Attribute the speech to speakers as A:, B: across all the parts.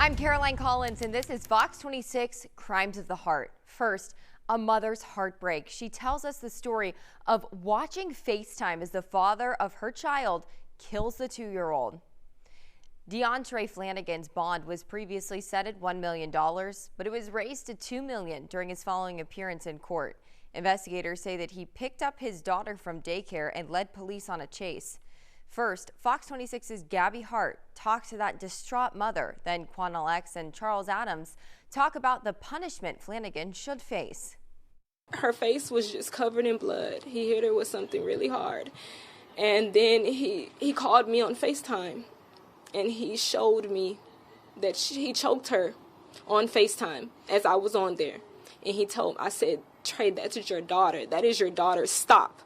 A: I'm Caroline Collins, and this is Fox 26 Crimes of the Heart. First, a mother's heartbreak. She tells us the story of watching FaceTime as the father of her child kills the 2-year-old. DeAndre Flanagan's bond was previously set at $1 million, but it was raised to $2 million during his following appearance in court. Investigators say that he picked up his daughter from daycare and led police on a chase. First, Fox 26's Gabby Hart talked to that distraught mother. Then Quanell X and Charles Adams talk about the punishment Flanagan should face.
B: Her face was just covered in blood. He hit her with something really hard. And then he called me on FaceTime, and he showed me that he choked her on FaceTime as I was on there. And I said, Trey, that's your daughter. That is your daughter. Stop.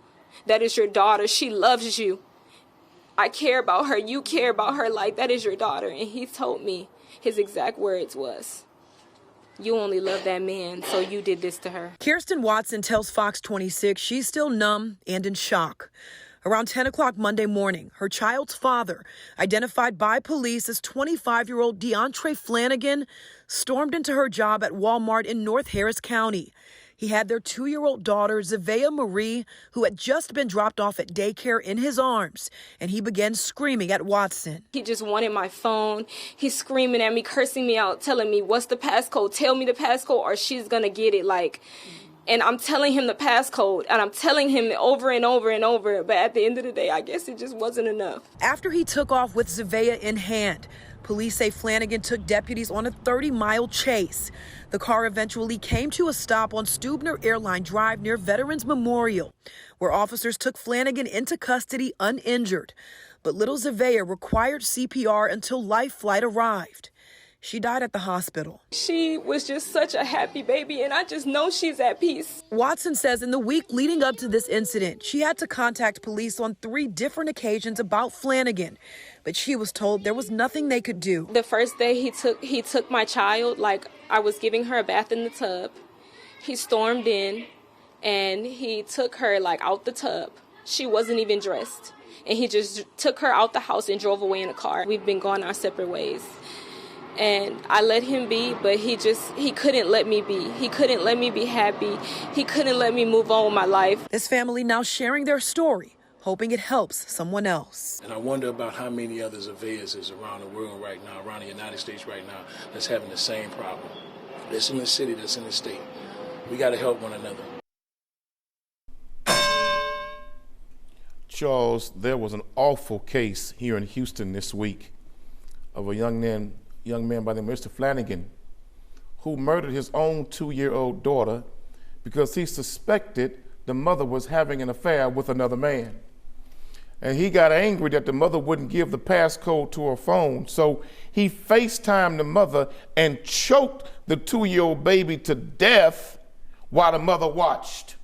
B: That is your daughter. She loves you. I care about her. You care about her. Like, that is your daughter. And he told me, his exact words was, you only love that man, so you did this to her.
C: Kirsten Watson tells Fox 26 she's still numb and in shock. Around 10 o'clock Monday morning, her child's father, identified by police as 25-year-old DeAndre Flanagan, stormed into her job at Walmart in North Harris County. He had their 2-year-old daughter, Zavea Marie, who had just been dropped off at daycare, in his arms, and he began screaming at Watson.
B: He just wanted my phone. He's screaming at me, cursing me out, telling me, what's the passcode? Tell me the passcode or she's going to get it. And I'm telling him the passcode, and I'm telling him over and over and over. But at the end of the day, I guess it just wasn't enough.
C: After he took off with Zavea in hand, police say Flanagan took deputies on a 30-mile chase. The car eventually came to a stop on Stubner Airline Drive near Veterans Memorial, where officers took Flanagan into custody uninjured. But little Zavea required CPR until life flight arrived. She died at the hospital.
B: She was just such a happy baby, and I just know she's at peace.
C: Watson says in the week leading up to this incident, she had to contact police on 3 different occasions about Flanagan, but she was told there was nothing they could do.
B: The first day he took my child, like I was giving her a bath in the tub. He stormed in, and he took her out the tub. She wasn't even dressed, and he just took her out the house and drove away in a car. We've been going our separate ways. And I let him be, but he couldn't let me be. He couldn't let me be happy. He couldn't let me move on with my life.
C: This family now sharing their story, hoping it helps someone else.
D: And I wonder about how many other Zaveas is around the world right now, around the United States right now, that's having the same problem. That's in the city, that's in the state. We got to help one another.
E: Charles, there was an awful case here in Houston this week of a young man by the name of Mr. Flanagan, who murdered his own 2-year-old daughter because he suspected the mother was having an affair with another man. And he got angry that the mother wouldn't give the passcode to her phone. So he FaceTimed the mother and choked the 2-year-old baby to death while the mother watched.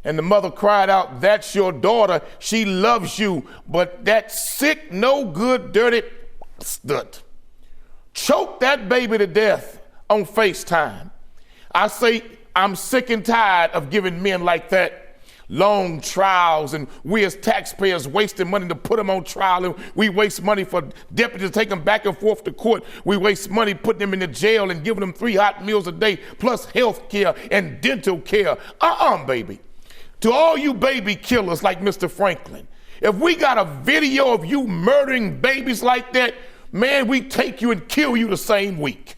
E: And the mother cried out, that's your daughter. She loves you. But that sick, no good, dirty stud choked that baby to death on FaceTime. I say I'm sick and tired of giving men like that long trials, and we as taxpayers wasting money to put them on trial, and we waste money for deputies to take them back and forth to court. We waste money putting them in the jail and giving them 3 hot meals a day, plus health care and dental care. Baby. To all you baby killers like Mr. Franklin, if we got a video of you murdering babies like that, man, we take you and kill you the same week.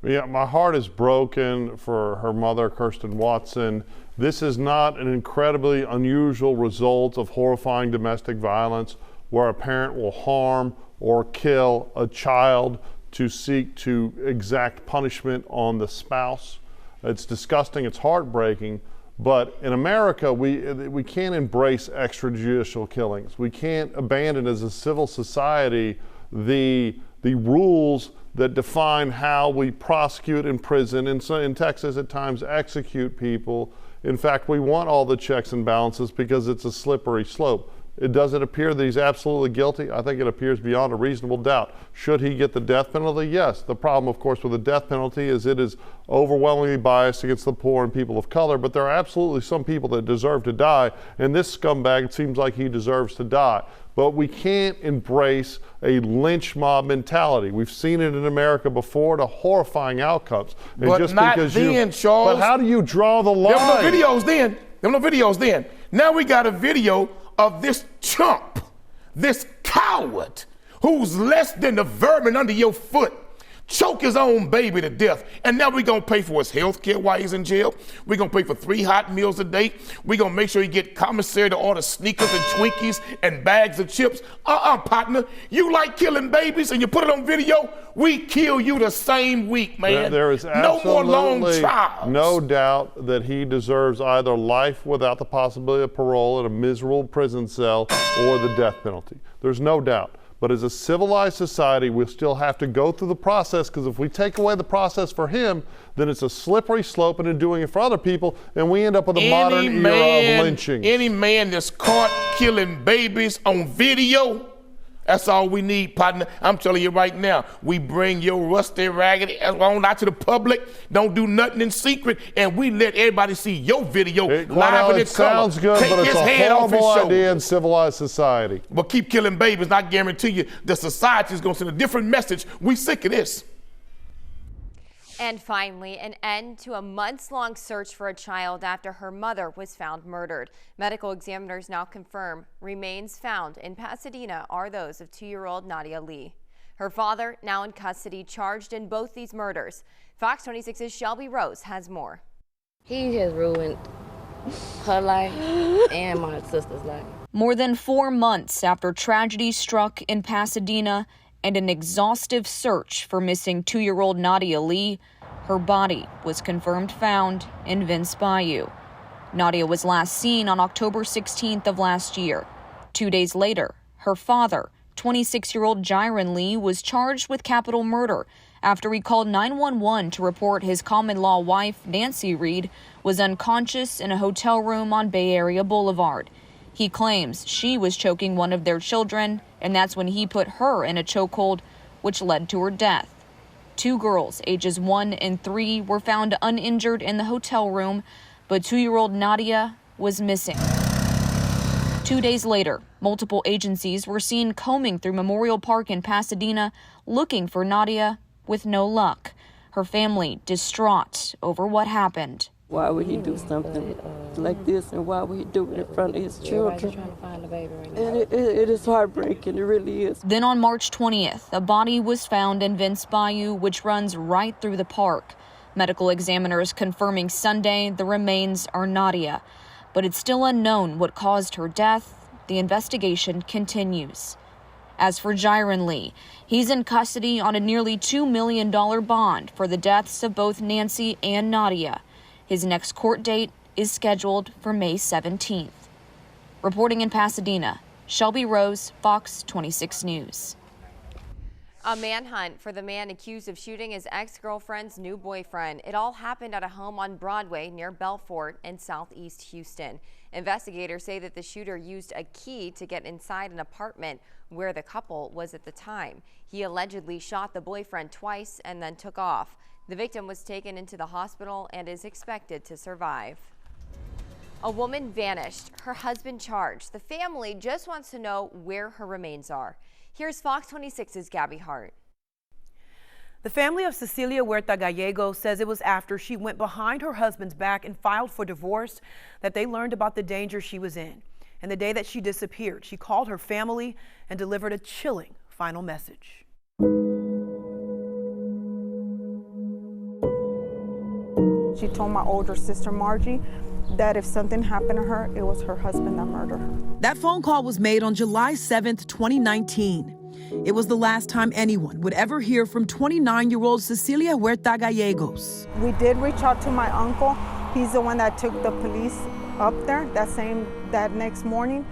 F: Yeah, my heart is broken for her mother, Kirsten Watson. This is not an incredibly unusual result of horrifying domestic violence where a parent will harm or kill a child to seek to exact punishment on the spouse. It's disgusting, it's heartbreaking, but in America, we can't embrace extrajudicial killings. We can't abandon as a civil society the rules that define how we prosecute, imprison, and so in Texas at times execute people. In fact, we want all the checks and balances because it's a slippery slope. Does it appear that he's absolutely guilty? I think it appears beyond a reasonable doubt. Should he get the death penalty? Yes. The problem, of course, with the death penalty is it is overwhelmingly biased against the poor and people of color, but there are absolutely some people that deserve to die, and this scumbag seems like he deserves to die. But we can't embrace a lynch mob mentality. We've seen it in America before to horrifying outcomes. And
E: but
F: just
E: not
F: because
E: then, Charles.
F: But how do you draw the line?
E: There were no videos then. There were no videos then. Now we got a video of this chump, this coward, who's less than the vermin under your foot, choke his own baby to death. And now we're going to pay for his health care while he's in jail. We're going to pay for 3 hot meals a day. We're going to make sure he get commissary to order sneakers and Twinkies and bags of chips. Partner, you like killing babies and you put it on video, we kill you the same week, man.
F: There is
E: no more long trials.
F: No doubt that he deserves either life without the possibility of parole in a miserable prison cell or the death penalty. There's no doubt. But as a civilized society, we'll still have to go through the process, because if we take away the process for him, then it's a slippery slope into doing it for other people, and we end up with a modern era of lynching.
E: Any man that's caught killing babies on video, that's all we need, partner. I'm telling you right now, we bring your rusty, raggedy ass on out to the public, don't do nothing in secret, and we let everybody see your video live in its color.
F: Sounds good, but it's a horrible idea in civilized society.
E: But keep killing babies, and I guarantee you the society is going to send a different message. We sick of this.
A: And finally, an end to a months-long search for a child after her mother was found murdered. Medical examiners now confirm remains found in Pasadena are those of 2-year-old Nadia Lee. Her father now in custody, charged in both these murders. Fox 26's Shelby Rose has more.
G: He has ruined her life and my sister's life.
H: More than 4 months after tragedy struck in Pasadena, and an exhaustive search for missing 2-year-old Nadia Lee, her body was confirmed found in Vince Bayou. Nadia was last seen on October 16th of last year. 2 days later, her father, 26-year-old Jiron Lee, was charged with capital murder after he called 911 to report his common-law wife, Nancy Reed, was unconscious in a hotel room on Bay Area Boulevard. He claims she was choking one of their children, and that's when he put her in a chokehold, which led to her death. 2 girls, ages 1 and 3, were found uninjured in the hotel room, but 2-year-old Nadia was missing. 2 days later, multiple agencies were seen combing through Memorial Park in Pasadena looking for Nadia, with no luck. Her family distraught over what happened.
I: Why would he do something like this, and why would he do it in front of his children?
G: Trying to find the baby right now.
I: And it is heartbreaking, it really is.
H: Then on March 20th, a body was found in Vince Bayou, which runs right through the park. Medical examiners confirming Sunday the remains are Nadia, but it's still unknown what caused her death. The investigation continues. As for Jiron Lee, he's in custody on a nearly $2 million bond for the deaths of both Nancy and Nadia. His next court date is scheduled for May 17th. Reporting in Pasadena, Shelby Rose, Fox 26 News.
A: A manhunt for the man accused of shooting his ex-girlfriend's new boyfriend. It all happened at a home on Broadway near Belfort in southeast Houston. Investigators say that the shooter used a key to get inside an apartment where the couple was at the time. He allegedly shot the boyfriend twice and then took off. The victim was taken into the hospital and is expected to survive. A woman vanished, her husband charged. The family just wants to know where her remains are. Here's Fox 26's Gabby Hart.
C: The family of Cecilia Huerta Gallego says it was after she went behind her husband's back and filed for divorce that they learned about the danger she was in. And the day that she disappeared, she called her family and delivered a chilling final message.
J: She told my older sister, Margie, that if something happened to her, it was her husband that murdered her.
C: That phone call was made on July 7th, 2019. It was the last time anyone would ever hear from 29-year-old Cecilia Huerta Gallegos.
J: We did reach out to my uncle. He's the one that took the police up there that next morning.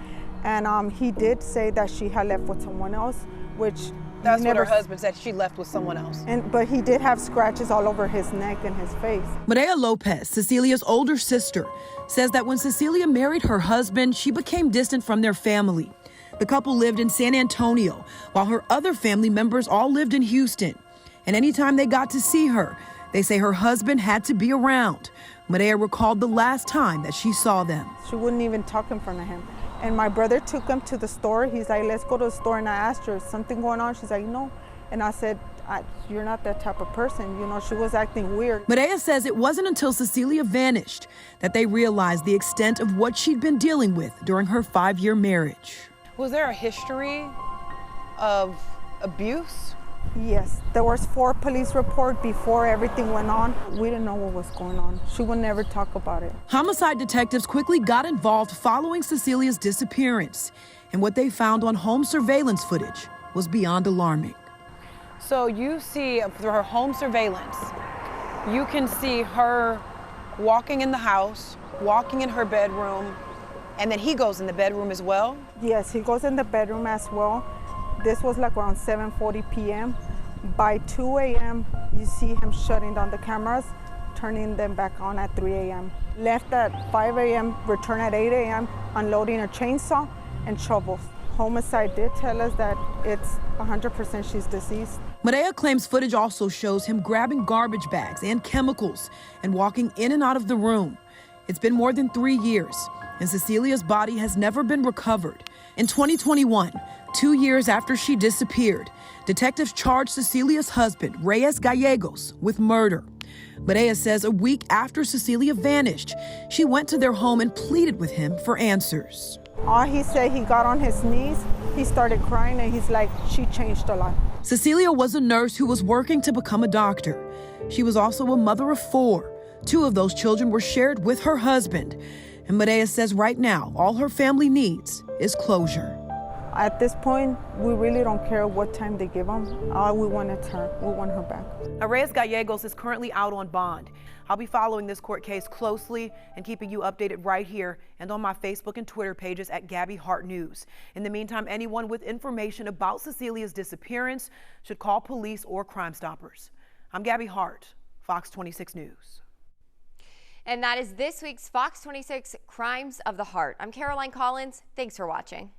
J: And he did say that she had left with someone else, which
C: That's what her husband said. She left with someone else.
J: But he did have scratches all over his neck and his face.
C: Medea Lopez, Cecilia's older sister, says that when Cecilia married her husband, she became distant from their family. The couple lived in San Antonio, while her other family members all lived in Houston. And anytime they got to see her, they say her husband had to be around. Medea recalled the last time that she saw them.
J: She wouldn't even talk in front of him. And my brother took him to the store. He's like, let's go to the store. And I asked her, is something going on? She's like, no. And I said, you're not that type of person. You know, she was acting weird.
C: Medea says it wasn't until Cecilia vanished that they realized the extent of what she'd been dealing with during her 5-year marriage.
K: Was there a history of abuse?
J: Yes, there was 4 police reports before everything went on. We didn't know what was going on. She would never talk about it.
C: Homicide detectives quickly got involved following Cecilia's disappearance, and what they found on home surveillance footage was beyond alarming.
K: So you see through her home surveillance, you can see her walking in the house, walking in her bedroom, and then he goes in the bedroom as well?
J: Yes, he goes in the bedroom as well. This was like around 7:40 p.m. By 2 a.m., you see him shutting down the cameras, turning them back on at 3 a.m. Left at 5 a.m., returned at 8 a.m., unloading a chainsaw and shovels. Homicide did tell us that it's 100% she's deceased.
C: Medea claims footage also shows him grabbing garbage bags and chemicals and walking in and out of the room. It's been more than 3 years, and Cecilia's body has never been recovered. In 2021, 2 years after she disappeared, detectives charged Cecilia's husband, Reyes Gallegos, with murder. Medea says a week after Cecilia vanished, she went to their home and pleaded with him for answers.
J: All he said, he got on his knees, he started crying, and he's like, she changed a lot.
C: Cecilia was a nurse who was working to become a doctor. She was also a mother of 4. 2 of those children were shared with her husband. And Medea says right now, all her family needs is closure.
J: At this point, we really don't care what time they give them. All we want is her. We want her back.
C: Reyes Gallegos is currently out on bond. I'll be following this court case closely and keeping you updated right here and on my Facebook and Twitter pages at Gabby Hart News. In the meantime, anyone with information about Cecilia's disappearance should call police or Crime Stoppers. I'm Gabby Hart, Fox 26 News.
A: And that is this week's Fox 26 Crimes of the Heart. I'm Caroline Collins. Thanks for watching.